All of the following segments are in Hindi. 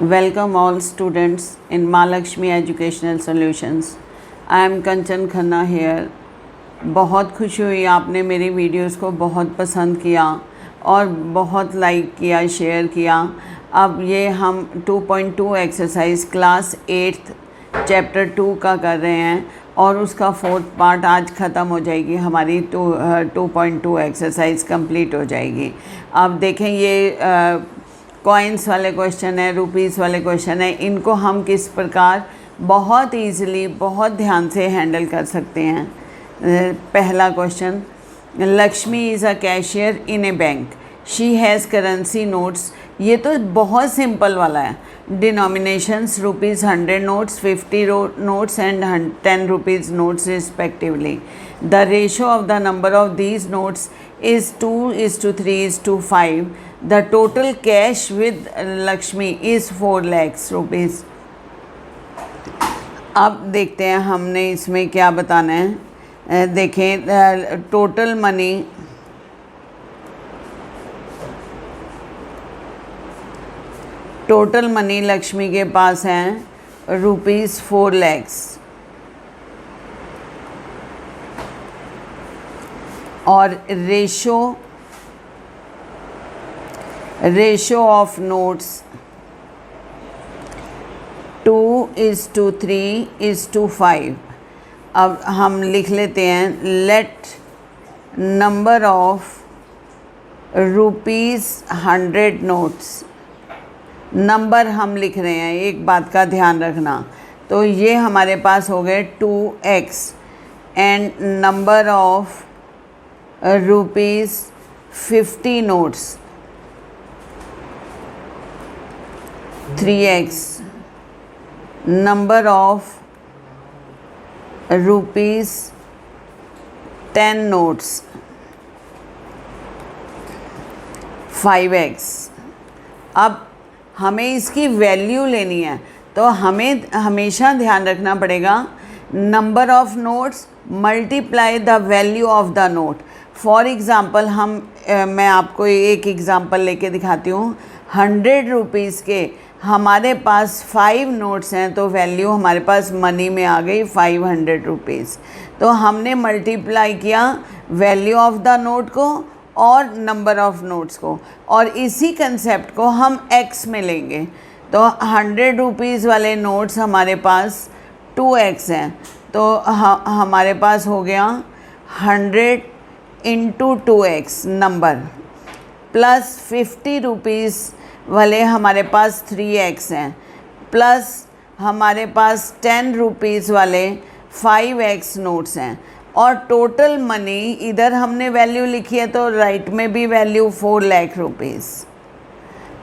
Welcome all students in Mahalakshmi Educational Solutions. I am Kanchan Khanna here. बहुत खुशी हुई आपने मेरी वीडियोस को बहुत पसंद किया और बहुत लाइक किया, शेयर किया। अब ये हम 2.2 एक्सरसाइज क्लास 8th चैप्टर 2 का कर रहे हैं और उसका 4th पार्ट आज ख़त्म हो जाएगी। हमारी 2.2 एक्सरसाइज कंप्लीट हो जाएगी। अब देखें ये कॉइन्स वाले क्वेश्चन है, रुपीज़ वाले क्वेश्चन है, इनको हम किस प्रकार बहुत ईज़िली बहुत ध्यान से हैंडल कर सकते हैं। पहला question, Lakshmi is a cashier in A bank, she has currency notes. ये तो बहुत सिंपल वाला है। Denominations rupees 100 notes, 50 notes and 10 rupees notes respectively. The ratio of the number of these notes is 2:3:5. The total cash with Lakshmi is 4 lakhs rupees. अब देखते हैं हमने इसमें क्या बताना है। देखें टोटल मनी लक्ष्मी के पास हैं रुपीज़ 4 lakhs और रेशो ऑफ नोट्स 2:3:5। अब हम लिख लेते हैं, let number of rupees 100 notes. Number हम लिख रहे हैं, एक बात का ध्यान रखना। तो ये हमारे पास हो गए 2x and number of rupees 50 notes 3x, number of rupees 10 notes 5x। अब हमें इसकी वैल्यू लेनी है तो हमें हमेशा ध्यान रखना पड़ेगा, number of notes multiply the value of the note. For example मैं आपको एक एग्ज़ाम्पल लेके दिखाती हूँ। 100 रुपीज़ के हमारे पास 5 नोट्स हैं तो वैल्यू हमारे पास मनी में आ गई 500 रुपीज़। तो हमने मल्टीप्लाई किया वैल्यू ऑफ द नोट को और नंबर ऑफ नोट्स को, और इसी कंसेप्ट को हम x में लेंगे। तो 100 रुपीज़ वाले नोट्स हमारे पास 2x हैं, तो हमारे पास हो गया 100 into 2x number, plus 50 rupees वाले हमारे पास 3x हैं, प्लस हमारे पास 10 रुपीज़ वाले 5x नोट्स हैं, और टोटल मनी इधर हमने वैल्यू लिखी है तो राइट में भी वैल्यू 4 लाख रुपीज़।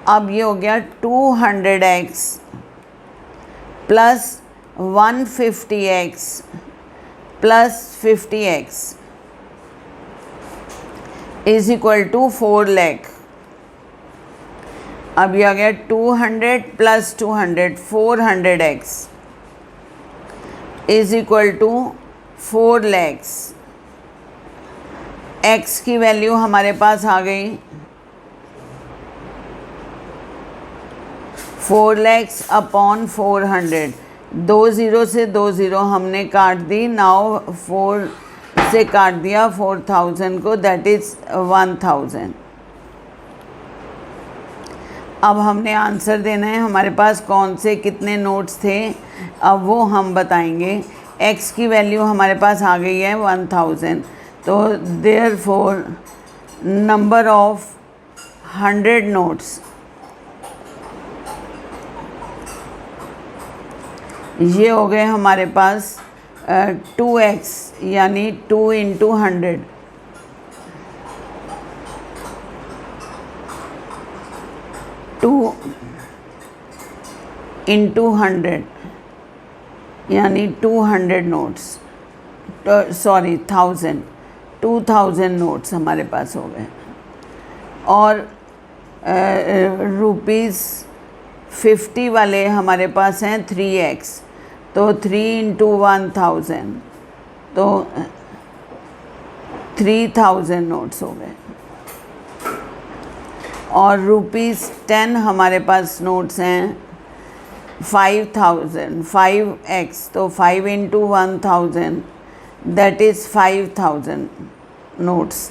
अब ये हो गया 200x plus 150x plus 50x is equal to 4 lakh. अब ये आ गया 200 plus 200 400x is equal to 4 lakhs। x की वैल्यू हमारे पास आ गई 4 lakhs अपॉन 400। 2 ज़ीरो से 2 ज़ीरो हमने काट दी। नाउ 4 से काट दिया 4000 को, दैट इज़ 1000। अब हमने आंसर देना है, हमारे पास कौन से कितने नोट्स थे अब वो हम बताएंगे। x की वैल्यू हमारे पास आ गई है 1000, तो देयरफॉर नंबर ऑफ 100 नोट्स, ये हो गए हमारे पास 2x यानी 2 इंटू 100, इंटू 100 यानी 200 नोट्स, सॉरी 2000 नोट्स हमारे पास हो गए। और रुपीज़ 50 वाले हमारे पास हैं 3x, तो 3 इंटू 1000 तो 3000 नोट्स हो गए। और रुपीज़ 10 हमारे पास नोट्स हैं 5000 5x, तो 5 इंटू 1000 दैट इज़ 5000 नोट्स।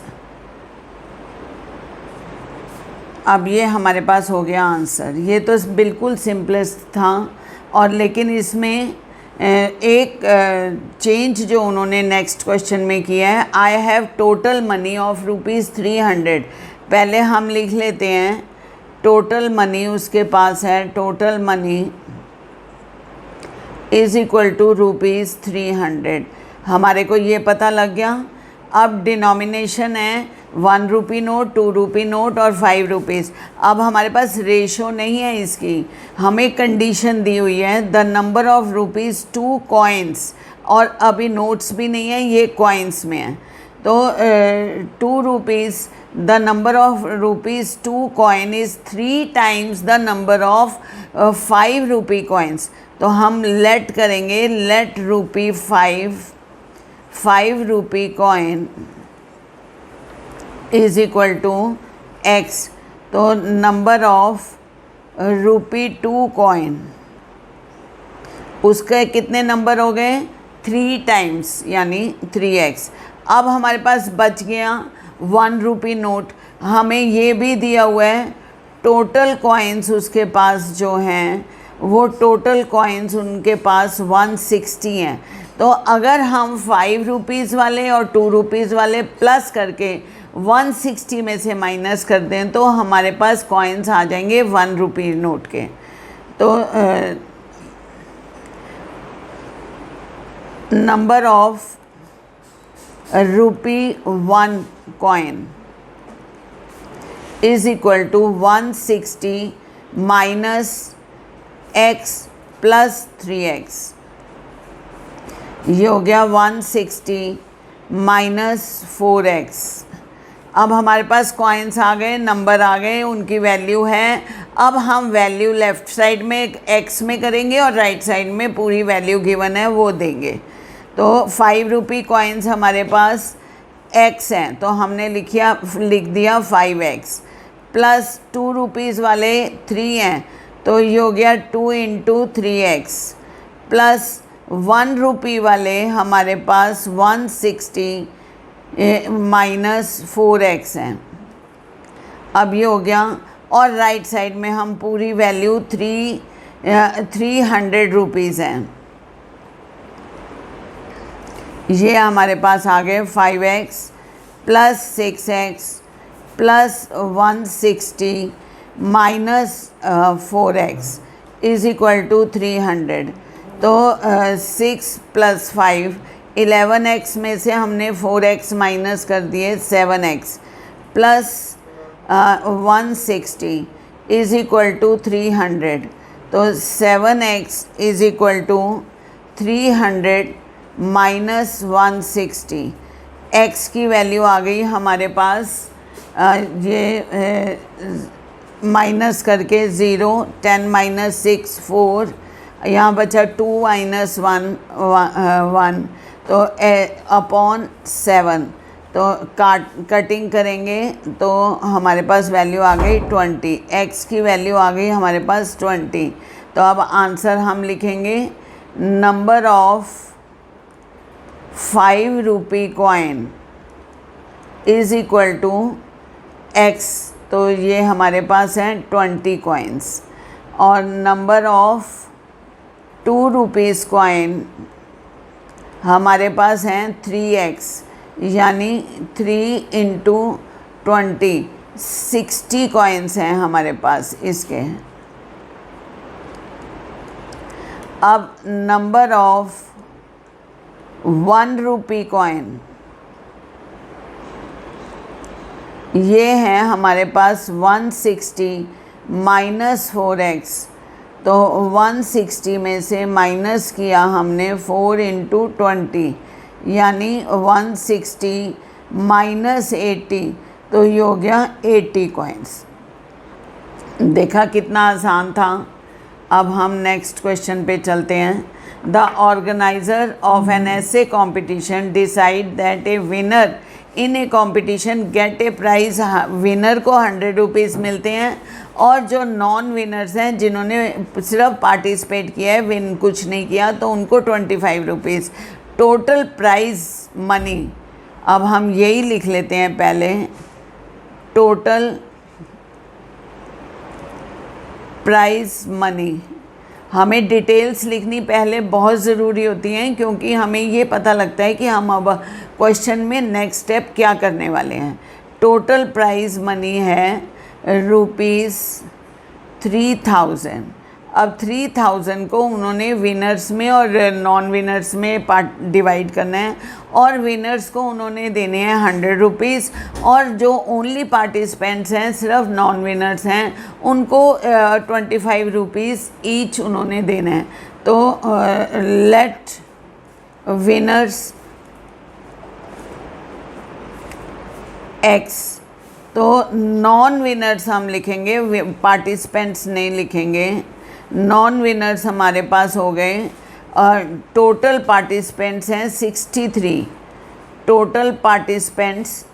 अब ये हमारे पास हो गया आंसर। ये तो बिल्कुल सिंपलेस्ट था, और लेकिन इसमें एक चेंज जो उन्होंने नेक्स्ट क्वेश्चन में किया है, I have total money of ₹300। पहले हम लिख लेते हैं टोटल मनी उसके पास है, total money is equal to ₹300। हमारे को ये पता लग गया। अब डिनोमिनेशन है 1 रुपी नोट, 2 रुपी नोट और 5 रुपीज़। अब हमारे पास रेशो नहीं है इसकी, हमें कंडीशन दी हुई है the number of rupees 2 coins, और अभी नोट्स भी नहीं है, ये कॉइन्स में है। तो 2 rupees, the number of rupees 2 coin is 3 times the number of 5 rupee coins. तो हम लेट करेंगे, let rupee 5 rupee coin is equal to x. तो नंबर ऑफ रुपी 2 कॉइन, उसके कितने नंबर हो गए? 3 टाइम्स, यानी 3x। अब हमारे पास बच गया 1 रुपी नोट। हमें ये भी दिया हुआ है टोटल कॉइन्स उसके पास जो हैं, वो टोटल कॉइन्स उनके पास 160 हैं। तो अगर हम 5 रुपीज़ वाले और 2 रुपीज़ वाले प्लस करके 160 में से माइनस कर दें, तो हमारे पास कॉइन्स आ जाएंगे 1 रुपी नोट के। तो number of rupee 1 coin is equal to 160 minus x plus 3x। ये हो गया 160 माइनस 4x। अब हमारे पास कॉइन्स आ गए, नंबर आ गए, उनकी वैल्यू है। अब हम वैल्यू लेफ़्ट साइड में x में करेंगे और राइट साइड में पूरी वैल्यू गिवन है वो देंगे। तो 5 रुपी कॉइन्स हमारे पास x हैं, तो हमने लिख दिया 5x, प्लस 2 रुपीज़ वाले 3 हैं, तो ये हो गया 2 इंटू 3x, प्लस 1 रुपी वाले हमारे पास 160 माइनस 4x हैं। अब ये हो गया, और राइट साइड में हम पूरी वैल्यू 300 रुपीज़ हैं। ये हमारे पास आ गए 5x plus 6x plus 160 minus 4x is equal to 300। तो 6 प्लस 5 11x में से हमने 4x माइनस कर दिए 7x plus 160 is equal to 300। तो 7x is equal to 300 minus 160। x की वैल्यू आ गई हमारे पास, ये माइनस करके 0, 10 माइनस 6 4, यहाँ बचा 2 माइनस 1, तो अपॉन 7। तो कटिंग करेंगे तो हमारे पास वैल्यू आ गई 20। x की वैल्यू आ गई हमारे पास 20। तो अब आंसर हम लिखेंगे number of 5 rupee coin is equal to x। तो ये हमारे पास हैं 20 कॉइन्स, और नंबर ऑफ 2 रुपीज़ कॉइन हमारे पास हैं 3x, यानी 3 इंटू 20, 60 कॉइन्स हैं हमारे पास इसके। अब नंबर ऑफ 1 रुपी कॉइन, ये हैं हमारे पास 160 माइनस 4x। तो 160 में से माइनस किया हमने 4 इंटू 20, यानी 160 माइनस 80, तो ये हो गया 80 कॉइन्स। देखा कितना आसान था। अब हम नेक्स्ट क्वेश्चन पे चलते हैं। The organiser of an essay competition decide that a winner in a competition get a prize. Winner को 100 रुपीज़ मिलते हैं और जो नॉन विनर्स हैं जिन्होंने सिर्फ पार्टिसिपेट किया है, विन कुछ नहीं किया, तो उनको 25 रुपीज़ टोटल प्राइज़ मनी। अब हम यही लिख लेते हैं पहले, टोटल प्राइज़ मनी। हमें डिटेल्स लिखनी पहले बहुत ज़रूरी होती हैं, क्योंकि हमें ये पता लगता है कि हम अब क्वेश्चन में नेक्स्ट स्टेप क्या करने वाले हैं। टोटल प्राइज़ मनी है ₹3000। अब 3000 को उन्होंने विनर्स में और नॉन विनर्स में डिवाइड करना है, और विनर्स को उन्होंने देने हैं 100 रुपीज़, और जो ओनली पार्टिसिपेंट्स हैं, सिर्फ नॉन विनर्स हैं, उनको 25 रुपीज़ ईच उन्होंने देना है। तो लेट विनर्स X, तो नॉन विनर्स हम लिखेंगे, पार्टिसिपेंट्स नहीं लिखेंगे। नॉन विनर्स हमारे पास हो गए, और टोटल पार्टिसिपेंट्स हैं 63। टोटल पार्टिसिपेंट्स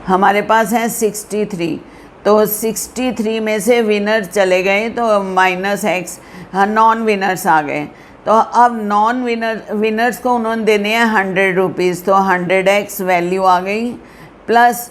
हमारे पास हैं 63। तो 63 में से विनर चले गए तो -X, नॉन विनर्स आ गए। तो अब नॉन विनर्स को उन्होंने देने हैं 100 रुपीज़, तो 100X वैल्यू आ गई, प्लस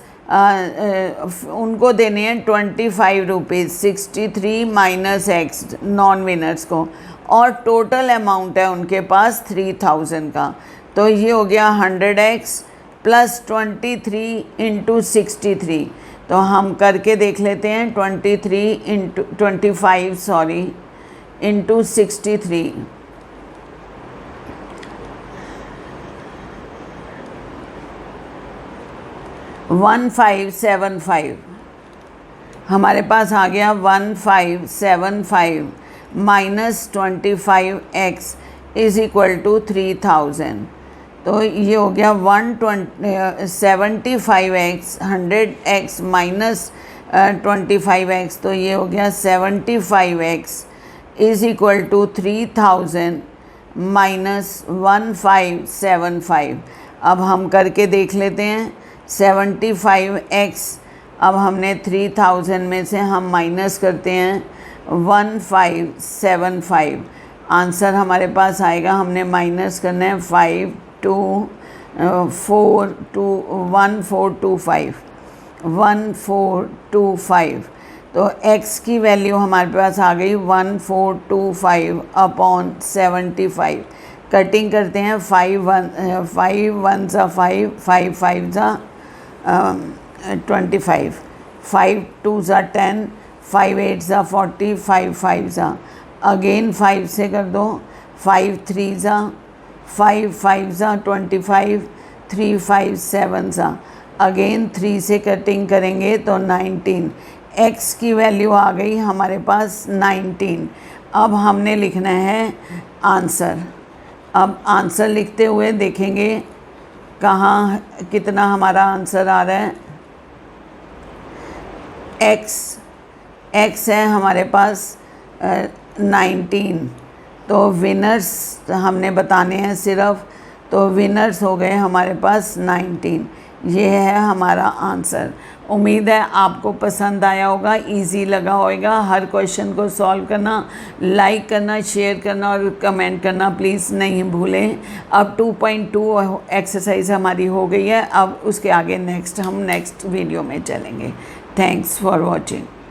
उनको देने हैं 25 रुपीज़, 63 -X नॉन विनर्स को, और टोटल अमाउंट है उनके पास 3000 का। तो ये हो गया 100X प्लस 23 इंटू 63। तो हम करके देख लेते हैं, 25 इंटू 63, 1575 हमारे पास आ गया। 1575 minus 25X is equal to 3000। तो ये हो गया 175X, 100X माइनस 25X, तो ये हो गया 75X is equal to 3000 minus 1575। अब हम करके देख लेते हैं। 75X, अब हमने 3000 में से हम माइनस करते हैं 1575, आंसर हमारे पास आएगा। हमने माइनस करना है 5 2 4 2 1425। तो x की वैल्यू हमारे पास आ गई 1425 अपॉन 75। कटिंग करते हैं, 5 1 ज़ा 5, 5 5 ज़ा 25, 5 2 ज़ा 10, 5 8 ज़ा 40, 5 5 ज़ा अगेन 5 से कर दो, 5 3 ज़ा 5 5 ज़ा 25, 3 5 7 ज़ा अगेन 3 से कटिंग करेंगे तो 19। x की वैल्यू आ गई हमारे पास 19। अब हमने लिखना है आंसर। अब आंसर लिखते हुए देखेंगे कहाँ कितना हमारा आंसर आ रहा है। x है हमारे पास 19। तो विनर्स हमने बताने हैं सिर्फ, तो विनर्स हो गए हमारे पास 19। ये है हमारा आंसर। उम्मीद है आपको पसंद आया होगा, इजी लगा होगा। हर क्वेश्चन को सॉल्व करना, लाइक करना, शेयर करना और कमेंट करना प्लीज़ नहीं भूलें। अब 2.2 एक्सरसाइज हमारी हो गई है। अब उसके आगे हम नेक्स्ट वीडियो में चलेंगे। Thanks for watching.